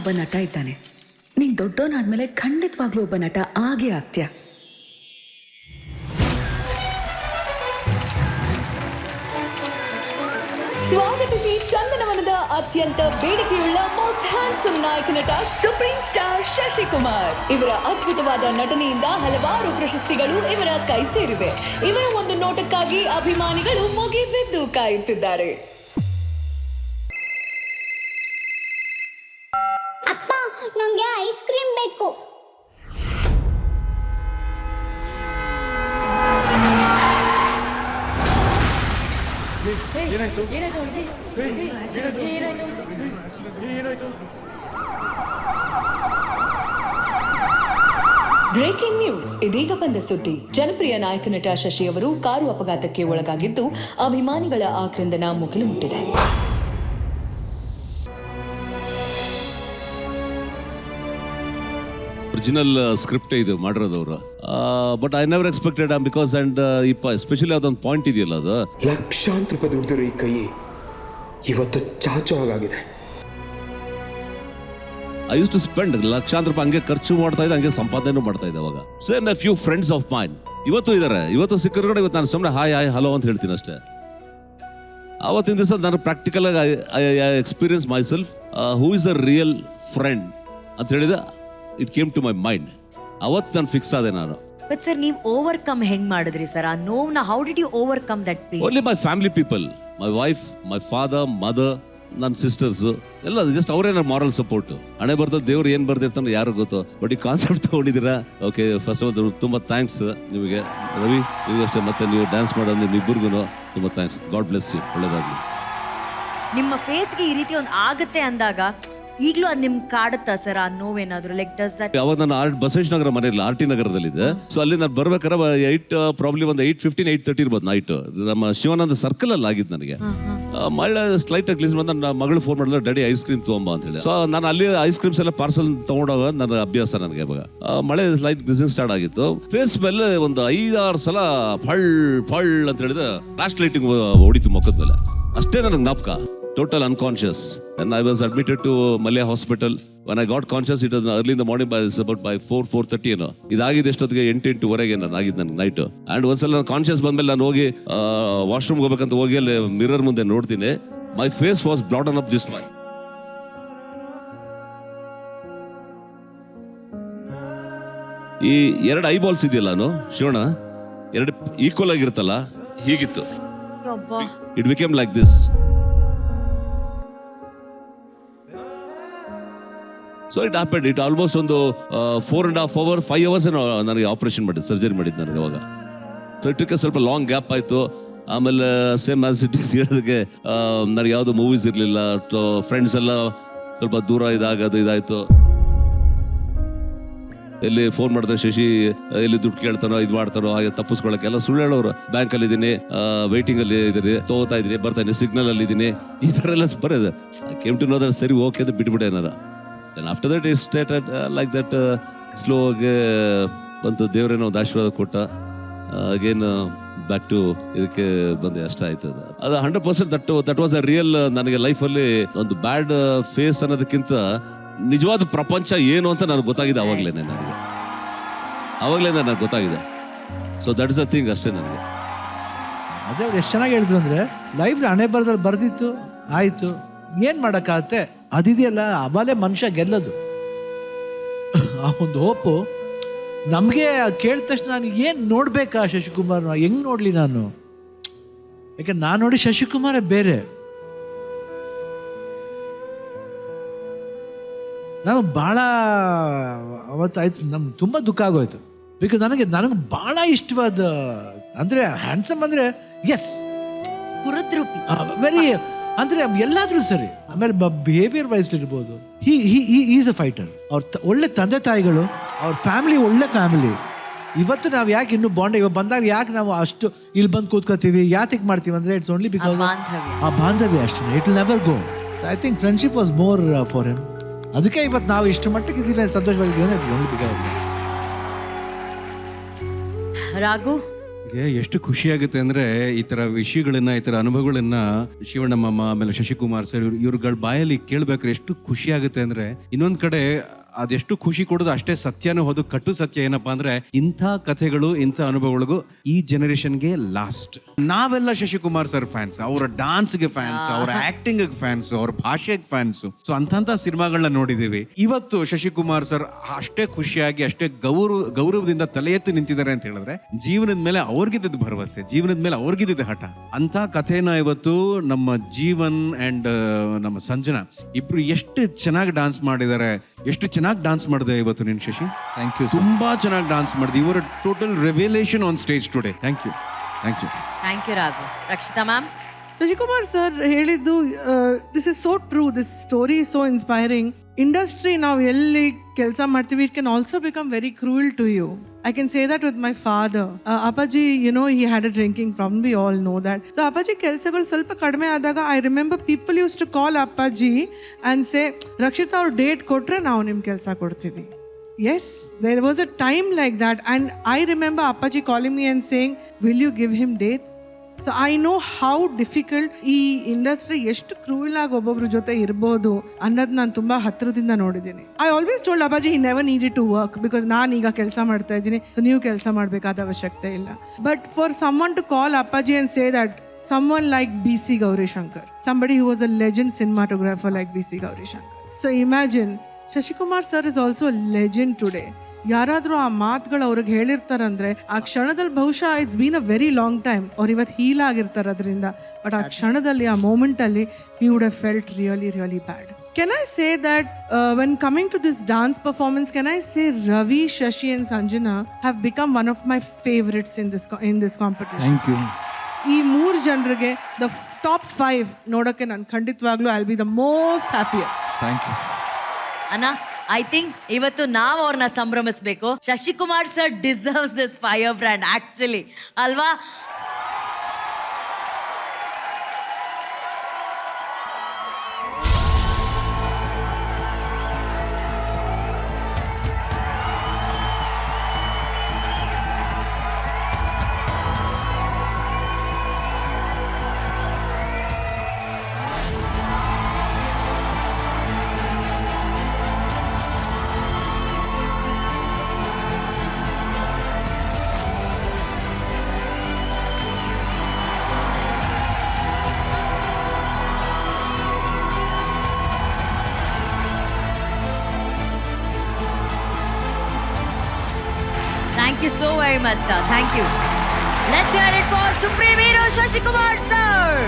ಒಬ್ಬ ನಟ ಇದ್ದಾನೆ. ನೀನ್ ದೊಡ್ಡವನಾದ್ಮೇಲೆ ಖಂಡಿತವಾಗ್ಲೂ ಒಬ್ಬ ನಟ ಆಗೇ ಆಗ್ತೀಯ. ಸ್ವಾಗತಿಸಿ ಚಂದನವನದ ಅತ್ಯಂತ ಬೇಡಿಕೆಯುಳ್ಳ ಮೋಸ್ಟ್ ಹ್ಯಾಂಡ್ಸಮ್ ನಾಯಕ ನಟ ಸುಪ್ರೀಂ ಸ್ಟಾರ್ ಶಶಿಕುಮಾರ್. ಇವರ ಅದ್ಭುತವಾದ ನಟನೆಯಿಂದ ಹಲವಾರು ಪ್ರಶಸ್ತಿಗಳು ಇವರ ಕೈ ಸೇರಿವೆ. ಇವರ ಒಂದು ನೋಟಕ್ಕಾಗಿ ಅಭಿಮಾನಿಗಳು ಮುಗಿಬಿದ್ದು ಕಾಯುತ್ತಿದ್ದಾರೆ. ಅಪ್ಪ, ನಂಗೆ ಐಸ್ ಕ್ರೀಮ್ ಬೇಕು. ಬ್ರೇಕಿಂಗ್ ನ್ಯೂಸ್, ಇದೀಗ ಬಂದ ಸುದ್ದಿ. ಜನಪ್ರಿಯ ನಾಯಕ ನಟ ಶಶಿ ಅವರು ಕಾರು ಅಪಘಾತಕ್ಕೆ ಒಳಗಾಗಿದ್ದು ಅಭಿಮಾನಿಗಳ ಆಕ್ರಂದನ ಮುಗಿಲು ಮುಟ್ಟಿದೆ. ಒರಿಜಿನಲ್ ಸ್ಕ್ರಿಪ್ಟ್ ಇದು ಮಾಡಿರೋದವರು. But I never expected because and especially ಅದೊಂದು ಪಾಯಿಂಟ್ ಇದೆಯಲ್ಲ, ಅದು ಲಕ್ಷಾಂತರ ರೂಪಾಯಿ ದುಡ್ದಿರೋ ಈ ಕೈ ಇವತ್ತು ಚಾಚು ಆಗಿದೆ. ಐ ಯೂಸ್ ಟು ಸ್ಪೆಂಡ್ ಲಕ್ಷಾಂತರ ರೂಪಾಯಿ ಹಂಗೆ ಖರ್ಚು ಮಾಡ್ತಾ ಇದ್ದೆ, ಹಂಗೆ ಸಂಪಾದನೆ ಮಾಡ್ತಾ ಇದ್ದೆ. ಅವಾಗ same A few friends of main ಇವತ್ತು ಇದ್ದಾರೆ. ಇವತ್ತು ಸಿಕ್ಕರು ಕೂಡ ಇವತ್ತು ನಾನು ಸುಮ್ಮನೆ ಹಾಯ್ ಹಲೋ ಅಂತ ಹೇಳ್ತೀನಿ ಅಷ್ಟೇ. ಆವತ್ತಿನ ದಿವಸ ನಾನು ಪ್ರಾಕ್ಟಿಕಲ್ ಆಗಿ I experience myself who is a real friend ಅಂತ ಹೇಳಿದ it came to my mind. ಅವತ್ತು ನಾನು ಫಿಕ್ಸ್ ಆದೆ ನಾನು. ಬಟ್ ಸರ್, ನೀವು ಓವರ್ಕಮ್ ಹೆಂಗ್ ಮಾಡಿದ್ರಿ ಸರ್ ಆ ನೋವ್ನ? How did you overcome that pain? Only my family people, my wife, my father, mother, ನನ್ನ ಸಿಸ್ಟರ್ಸ್ ಎಲ್ಲ ಜಸ್ಟ್ ಅವರೇ ನನ್ನ ಮಾರಲ್ ಸಪೋರ್ಟ್. ಹಣೆ ಬರ್ತದೆ, ದೇವ್ರು ಏನ್ ಬರ್ದಿರ್ತಾನೆ ಯಾರು ಗೊತ್ತು. ಬಟ್ ಈ ಕಾನ್ಸೆಪ್ಟ್ ತಗೊಂಡಿದ್ದೀರಾ, ಓಕೆ. ಫಸ್ಟ್ ಆಫ್ ಆಲ್ ತುಂಬಾ ಥ್ಯಾಂಕ್ಸ್ ನಿಮಗೆ ರವಿ, ನೀವು ಅಷ್ಟೇ. ಮತ್ತೆ ನೀವು ಡ್ಯಾನ್ಸ್ ಮಾಡೋದು ನಿಮ್ಮಿಬ್ಬರಿಗೂ ತುಂಬಾ ಥ್ಯಾಂಕ್ಸ್. ಗಾಡ್ ಬ್ಲೆಸ್ ಯು, ಒಳ್ಳೇದಾಗ್ಲಿ. ನಿಮ್ಮ ಫೇಸ್ಗೆ ಈ ರೀತಿ ಒಂದು ಆಗುತ್ತೆ ಅಂದಾಗ ಈಗಲೂ ಅದು ನಿಮ್ಗೆ ಕಾಡುತ್ತಾ ಸರ್ ಆ ನೋವೇನಾದ್ರು? Like does that? ಅವಾಗ ನಾನು ಬಸವೇಶ್ ನಗರ ಮನೆಯಲ್ಲಿ ಆರ್ ಟಿ ನಗರದಲ್ಲಿದೆ. ಸೊ ಅಲ್ಲಿ ನಾನು ಬರ್ಬೇಕಾದ್ರೆ 8:15 8:30 ಇರ್ಬೋದು ನೈಟ್. ನಮ್ಮ ಶಿವಾನಂದ ಸರ್ಕಲ್ ಅಲ್ಲಿ ಆಗಿದ್ದು ನನಗೆ. ಮಳೆ ಸ್ಲೈಟ್ ಆಗಿ ಬಂದ ನನ್ನ ಮಗಳು ಫೋನ್ ಮಾಡಿದ್ರೆ, ಡ್ಯಾಡಿ ಐಸ್ ಕ್ರೀಮ್ ತಗೊಂಬ ಅಂತ ಹೇಳಿ. ಸೊ ನಾನು ಅಲ್ಲಿ ಐಸ್ ಕ್ರೀಮ್ಸ್ ಎಲ್ಲ ಪಾರ್ಸಲ್ ತಗೊಂಡೋಗ ನನ್ನ ಅಭ್ಯಾಸ ನನಗೆ. ಅವಾಗ ಮಳೆ ಸ್ಲೈಟ್ ಗ್ಲಿಸಿಂಗ್ ಸ್ಟಾರ್ಟ್ ಆಗಿತ್ತು. ಫೇಸ್ ಮೇಲೆ ಒಂದು 5-6 ಸಲ ಫಳ್ ಫಳ್ ಅಂತ ಹೇಳಿದ್ರೆ ಫ್ಲಾಶ್ ಲೈಟಿಂಗ್ ಹೊಡಿತು ಮುಖದ ಮೇಲೆ. ಅಷ್ಟೇ ನನಗೆ ಜ್ಞಾಪಕ. Total unconscious, and I was admitted to Malaya Hospital. When I got conscious, it was early in the morning, by 4:30 ಏನೋ. ಇದಾಗಿದೆ ಎಷ್ಟೊತ್ತಿಗೆ 8:08 ನಾನು ಆಗಿದ್ದು ನನಗೆ ನೈಟ್. ಅಂಡ್ ಒಂದ್ಸಲ ನಾನು ಕಾನ್ಶಿಯಸ್ ಬಂದ್ಮೇಲೆ ನಾನು ಹೋಗಿ ವಾಶ್ರೂಮ್ಗೆ ಹೋಗ್ಬೇಕಂತ ಹೋಗಿ ಅಲ್ಲಿ ಮಿರರ್ ಮುಂದೆ ನೋಡ್ತೀನಿ. My face was bloated up this my. ಈ 2 ಐಬಾಲ್ಸ್ ಇದೆಯಲ್ಲ ಶಿವಣ್ಣ, 2 ಈಕ್ವಲ್ ಆಗಿರುತ್ತಲ್ಲ, ಹೀಗಿತ್ತು. It became like this. So it happened. It almost ಒಂದು 4.5 hours 5 hours ನನಗೆ ಆಪರೇಷನ್ ಮಾಡಿದ್ದು, ಸರ್ಜರಿ ಮಾಡಿದ್ದು ನನಗೆ ಅವಾಗ. ಸೊ ಇಟ್ಟಕ್ಕೆ ಸ್ವಲ್ಪ ಲಾಂಗ್ ಗ್ಯಾಪ್ ಆಯಿತು. ಆಮೇಲೆ ಸೇಮ್ ಆಸ್ ಇಟ್ ಈಸ್ ಹೇಳೋದಕ್ಕೆ ನನಗೆ ಯಾವುದು ಮೂವೀಸ್ ಇರಲಿಲ್ಲ. ಫ್ರೆಂಡ್ಸ್ ಎಲ್ಲ ಸ್ವಲ್ಪ ದೂರ ಇದಾಯಿತು. ಎಲ್ಲಿ ಫೋನ್ ಮಾಡಿದ್ರೆ ಶಶಿ ಎಲ್ಲಿ ದುಡ್ಡು ಕೇಳ್ತಾನೋ ಇದು ಮಾಡ್ತಾನೋ ಹಾಗೆ ತಪ್ಪಿಸ್ಕೊಳ್ಳೋಕ್ಕೆಲ್ಲ ಸುಳ್ಳು ಹೇಳೋರು. ಬ್ಯಾಂಕಲ್ಲಿ ಇದ್ದೀನಿ, ವೇಟಿಂಗ್ ಅಲ್ಲಿ ಇದ್ದೀನಿ, ತಗೋತಾ ಇದ್ದೀನಿ, ಬರ್ತಾ ಇದ್ದೀನಿ, ಸಿಗ್ನಲ್ ಅಲ್ಲಿ ಇದ್ದೀನಿ, ಈ ಥರ ಎಲ್ಲ ಬರೋದು. ಕೇಮ್ ಟು ನೋ ದಟ್ ಸರಿ ಓಕೆ ಅಂತ ಬಿಟ್ಬಿಟ್ಟೆ ಏನಾರ. Then after that it started like that slow ಆಗಿ ಬಂತು. ದೇವರೇನೋ ಒಂದು ಆಶೀರ್ವಾದ ಕೊಟ್ಟ. ಅಗೇನ್ ಬ್ಯಾಕ್ ಟು ಇದಕ್ಕೆ ಬಂದೆ. ಅಷ್ಟ ಆಯ್ತು. ಅದು 100% ದಟ್ ವಾಸ್ ಅ ರಿಯಲ್. ನನಗೆ ಲೈಫಲ್ಲಿ ಒಂದು ಬ್ಯಾಡ್ ಫೇಸ್ ಅನ್ನೋದಕ್ಕಿಂತ ನಿಜವಾದ ಪ್ರಪಂಚ ಏನು ಅಂತ ನನಗೆ ಗೊತ್ತಾಗಿದೆ ಅವಾಗಲೇನೆ. ನನಗೆ ಗೊತ್ತಾಗಿದೆ. So that is a thing ಅಷ್ಟೇ ನನಗೆ. ಅದೇ ಅವ್ರು ಎಷ್ಟು ಚೆನ್ನಾಗಿ ಹೇಳಿದ್ರು ಅಂದರೆ, ಲೈಫ್ ಹಣೆ ಬರದಲ್ಲಿ ಬರ್ದಿತ್ತು, ಆಯಿತು, ಏನು ಮಾಡೋಕ್ಕಾಗತ್ತೆ. ಅದಿದೆಯಲ್ಲ, ಅವಲೇ ಮನುಷ್ಯ ಗೆಲ್ಲೋದು. ಆ ಒಂದು ಹೋಪು ನಮಗೆ ಕೇಳಿದ ತಕ್ಷಣ ನಾನು ಏನು ನೋಡ್ಬೇಕಾ ಶಶಿಕುಮಾರ್ನ, ಹೆಂಗ್ ನೋಡ್ಲಿ ನಾನು? ಯಾಕಂದ್ರೆ ನಾನು ನೋಡಿ ಶಶಿಕುಮಾರೇ ಬೇರೆ. ನಾವು ಭಾಳ ಅವತ್ತಾಯ್ತು, ನಮ್ಗೆ ತುಂಬ ದುಃಖ ಆಗೋಯ್ತು. ಬಿಕಾಸ್ ನನಗೆ ಭಾಳ ಇಷ್ಟವಾದ ಅಂದರೆ ಹ್ಯಾಂಡ್ಸಮ್ ಅಂದರೆ ಎಸ್, ಸ್ಫುರದ್ರೂಪಿ, ವೆರಿ ಅಂದರೆ ಎಲ್ಲಾದ್ರೂ ಸರಿ. ಆಮೇಲೆ ಬಿಹೇವಿಯರ್ ವೈಸ್ ಇರ್ಬೋದು. Is a fighter. ಅವ್ರ ಒಳ್ಳೆ ತಂದೆ ತಾಯಿಗಳು, ಅವ್ರ ಫ್ಯಾಮಿಲಿ ಒಳ್ಳೆ ಫ್ಯಾಮಿಲಿ. ಇವತ್ತು ನಾವು ಯಾಕೆ ಇನ್ನೂ ಬಾಂಡ್ ಇವಾಗ ಬಂದಾಗ ಯಾಕೆ ನಾವು ಅಷ್ಟು ಇಲ್ಲಿ ಬಂದು ಕೂತ್ಕೋತೀವಿ, ಯಾಕೆ ಮಾಡ್ತೀವಿ ಅಂದರೆ ಇಟ್ಸ್ ಓನ್ಲಿ ಬಿಕಾಸ್ ಆ ಬಾಂಧವ್ಯ ಅಷ್ಟೇ. It will never go. I think friendship was more for him. ಅದಕ್ಕೆ ಇವತ್ತು ನಾವು ಇಷ್ಟು ಮಟ್ಟಿಗೆ ಇದ್ದೀವಿ, ಸಂತೋಷವಾಗಿದ್ದೀವಿ ಅಂದರೆ ಇಟ್ ಓನ್ಲಿ ಬಿಕಾಸ್. ರಾಘು, ಎಷ್ಟು ಖುಷಿಯಾಗುತ್ತೆ ಅಂದ್ರೆ ಈ ತರ ವಿಷಯಗಳನ್ನ ಈ ತರ ಅನುಭವಗಳನ್ನ ಶಿವಣ್ಣ ಮಾಮ ಆಮೇಲೆ ಶಶಿಕುಮಾರ್ ಸರ್ ಇವ್ರುಗಳ ಬಾಯಲ್ಲಿ ಕೇಳ್ಬೇಕಾದ್ರೆ ಎಷ್ಟು ಖುಷಿಯಾಗುತ್ತೆ ಅಂದ್ರೆ ಇನ್ನೊಂದ್ ಕಡೆ ಅದೆಷ್ಟು ಖುಷಿ ಕೊಡೋದು ಅಷ್ಟೇ ಸತ್ಯನೂ ಹೋದು ಕಟ್ಟು ಸತ್ಯ ಏನಪ್ಪಾ ಅಂದ್ರೆ ಇಂಥ ಕಥೆಗಳು ಇಂಥ ಅನುಭವಗಳಿಗೂ ಈ ಜನರೇಷನ್ಗೆ ಲಾಸ್ಟ್. ನಾವೆಲ್ಲ ಶಶಿಕುಮಾರ್ ಸರ್ ಫ್ಯಾನ್ಸ್, ಅವರ ಡಾನ್ಸ್ಗೆ ಫ್ಯಾನ್ಸ್, ಅವರ ಆಕ್ಟಿಂಗ್ ಫ್ಯಾನ್ಸ್, ಅವ್ರ ಭಾಷೆಗೆ ಫ್ಯಾನ್ಸ್. ಸೊ ಅಂತ ಸಿನಿಮಾಗಳನ್ನ ನೋಡಿದೀವಿ. ಇವತ್ತು ಶಶಿಕುಮಾರ್ ಸರ್ ಅಷ್ಟೇ ಖುಷಿಯಾಗಿ ಅಷ್ಟೇ ಗೌರವದಿಂದ ತಲೆ ಎತ್ತಿ ನಿಂತಿದ್ದಾರೆ ಅಂತ ಹೇಳಿದ್ರೆ ಜೀವನದ ಮೇಲೆ ಅವ್ರಿಗಿದ್ದ ಭರವಸೆ, ಜೀವನದ ಮೇಲೆ ಅವ್ರಿಗಿದ್ದ ಹಠ. ಅಂತ ಕಥೆನ ಇವತ್ತು ನಮ್ಮ ಜೀವನ್ ಅಂಡ್ ನಮ್ಮ ಸಂಜನಾ ಇಬ್ರು ಎಷ್ಟು ಚೆನ್ನಾಗಿ ಡಾನ್ಸ್ ಮಾಡಿದ್ದಾರೆ. ಎಷ್ಟು ಚೆನ್ನಾಗಿ ಡಾನ್ಸ್ ಮಾಡಿದೆ ಇವತ್ತು ನೀನು ಶಶಿ. Thank you. ತುಂಬಾ ಚೆನ್ನಾಗಿ ಡಾನ್ಸ್ ಮಾಡಿದೆ. ಇವರ total revolution on stage today. Thank you. Thank you. Thank you Raghu. Rakshita ma'am. Shashikumar sir ಹೇಳಿದ್ದು this is so true. This story is so inspiring. Industry ನಾವು ಎಲ್ಲಿ ಕೆಲಸ ಮಾಡ್ತೀವಿ, it can also become very cruel to you. I can say that with my father. Appaji, you know, he had a drinking problem. We all know that. So Appaji ಕೆಲಸಗಳು ಸ್ವಲ್ಪ ಕಡಿಮೆ ಆದಾಗ I remember people used to call Appaji and say, Rakshita ಅವ್ರು date ಕೊಟ್ರೆ ನಾವು ನಿಮ್ ಕೆಲಸ ಕೊಡ್ತೀವಿ. Yes, there was a time like that, and I remember Appaji calling me and saying, will you give him dates? So I know how difficult ಈ industry ಎಷ್ಟು cruel ಆಗಿ ಒಬ್ಬೊಬ್ರ ಜೊತೆ ಇರ್ಬೋದು ಅನ್ನೋದು ನಾನು ತುಂಬಾ ಹತ್ರದಿಂದ ನೋಡಿದ್ದೀನಿ. I always told Appaji he never needed to work because ನಾನು ಈಗ ಕೆಲಸ ಮಾಡ್ತಾ ಇದ್ದೀನಿ, ಸೊ ನೀವು ಕೆಲಸ ಮಾಡಬೇಕಾದ ಅವಶ್ಯಕತೆ ಇಲ್ಲ. ಬಟ್ ಫಾರ್ ಸಮ್ವನ್ ಟು ಕಾಲ್ ಅಪ್ಪಾಜಿ and say that someone like B.C. Gaurishankar, somebody who was a legend cinematographer like B.C. Gaurishankar. So imagine, Shashikumar sir is also a legend today. ಯಾರಾದರೂ ಆ ಮಾತುಗಳು ಅವ್ರಿಗೆ ಹೇಳಿರ್ತಾರಂದ್ರೆ ಆ ಕ್ಷಣದಲ್ಲಿ ಬಹುಶಃ it's been a very long time ಅವ್ರು ಇವತ್ತು heal ಆಗಿರ್ತಾರೆ ಅದರಿಂದ. ಬಟ್ ಆ ಕ್ಷಣದಲ್ಲಿ ಆ ಮೂಮೆಂಟಲ್ಲಿ he would have felt really really bad. Can I say that when coming to this dance performance, can I say Ravi, Shashi and Sanjana have become one of my favorites in this competition. Thank you. ಈ 3 ಜನರಿಗೆ the top 5 ನೋಡೋಕ್ಕೆ ನಾನು ಖಂಡಿತವಾಗ್ಲೂ I will be the most happiest. Thank you. ಅಣ್ಣ, I think ಇವತ್ತು ನಾವು ಅವ್ರನ್ನ ಸಂಭ್ರಮಿಸ್ಬೇಕು. Shashikumar sir deserves this firebrand actually, ಅಲ್ವಾ? Thank you so very much, sir. Thank you. Let's hear it for Supreme Hero Shashikumar sir.